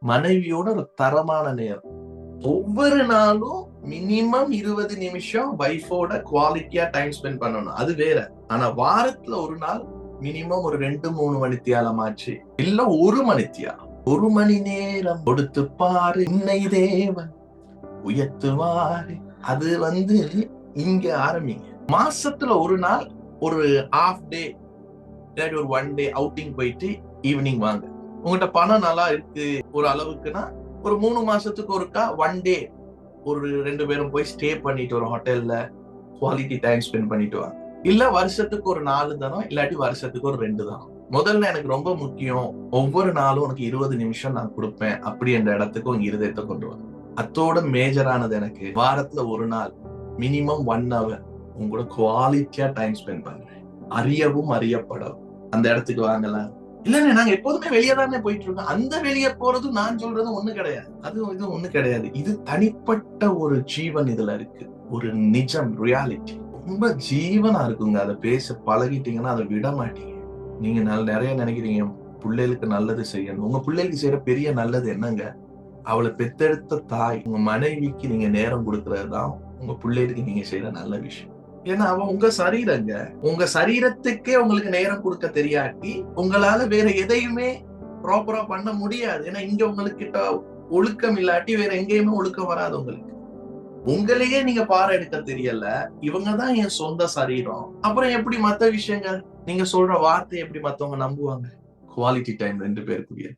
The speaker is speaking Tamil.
மனைவியோட ஒரு தரமான நேரம். ஒவ்வொரு நாளும் மினிமம் 20 நிமிஷம் வைஃபோட குவாலிட்டியா டைம் ஸ்பெண்ட் பண்ணணும், அது வேற. ஆனா வாரத்துல ஒரு நாள் மினிமம் ஒரு 2-3 மணித்தியாலமாச்சு, இல்ல 1 மணித்தியாலம், 1 மணி நேரம் கொடுத்து பாரு உன்னை தேவன் உயர்த்துவாரு. அது இங்க ஆரம்பிங்க. மாசத்துல ஒரு நாள் ஒரு ஹாஃப் டே இல்லாட்டி ஒரு 1 டே அவுட்டிங் போயிட்டு ஈவினிங் வாங்க. உங்ககிட்ட பணம் நல்லா இருக்கு ஒரு அளவுக்குன்னா ஒரு 3 மாசத்துக்கு ஒருக்கா 1 டே ஒரு 2 பேரும் போய் ஸ்டே பண்ணிட்டு ஒரு ஹோட்டல்ல குவாலிட்டி டைம் ஸ்பெண்ட் பண்ணிட்டு வாங்க. இல்ல வருஷத்துக்கு ஒரு 4 தரம், இல்லாட்டி வருஷத்துக்கு ஒரு 2 தரம். முதல்ல எனக்கு ரொம்ப முக்கியம், ஒவ்வொரு நாளும் உனக்கு 20 நிமிஷம் நான் கொடுப்பேன் அப்படி என்ற இடத்துக்கு உங்க இருதயத்தை கொண்டு வரும். அத்தோட மேஜரானது எனக்கு வாரத்துல ஒரு நாள் மினிமம் 1 hour உங்களோட குவாலிட்டியா டைம் ஸ்பெண்ட் பண்றேன். அறியவும் அறியப்படவும் அந்த இடத்துக்கு வாங்கலாம். இல்லன்னு நாங்க எப்போதுமே வெளியே தானே போயிட்டு இருக்கோம். அந்த வெளியே போறதும் நான் சொல்றதும் ஒண்ணு கிடையாது, இது ஒண்ணு கிடையாது. இது தனிப்பட்ட ஒரு ஜீவன் இதுல இருக்கு, ஒரு நிஜம், ரியாலிட்டி. ரொம்ப ஜீவனா இருக்குங்க. அதை பேச பழகிட்டீங்கன்னா அதை விட மாட்டீங்க. நீங்க நிறைய நினைக்கிறீங்க பிள்ளைகளுக்கு நல்லது செய்யணும். உங்க பிள்ளைகளுக்கு செய்யற பெரிய நல்லது என்னங்க? அவளை பெத்தெடுத்த தாய், உங்க மனைவிக்கு நீங்க நேரம் கொடுக்கறதுதான் உங்க பிள்ளைகளுக்கு நீங்க செய்யற நல்ல விஷயம். ஏன்னா அவ உங்க சரீரங்க. உங்க சரீரத்துக்கே உங்களுக்கு நேரம் கொடுக்க தெரியாட்டி உங்களால வேற எதையுமே ப்ராப்பரா பண்ண முடியாது. ஏன்னா இங்க உங்களுக்கு கிட்ட ஒழுக்கம் இல்லாட்டி வேற எங்கேயுமே ஒழுக்கம் வராது. உங்களையே நீங்க பாறை எடுக்க தெரியல, இவங்கதான் என் சொந்த சரீரம். அப்புறம் எப்படி மத்த விஷயங்கள், நீங்க சொல்ற வார்த்தை எப்படி மத்தவங்க நம்புவாங்க? Quality time 2 பேருக்குரிய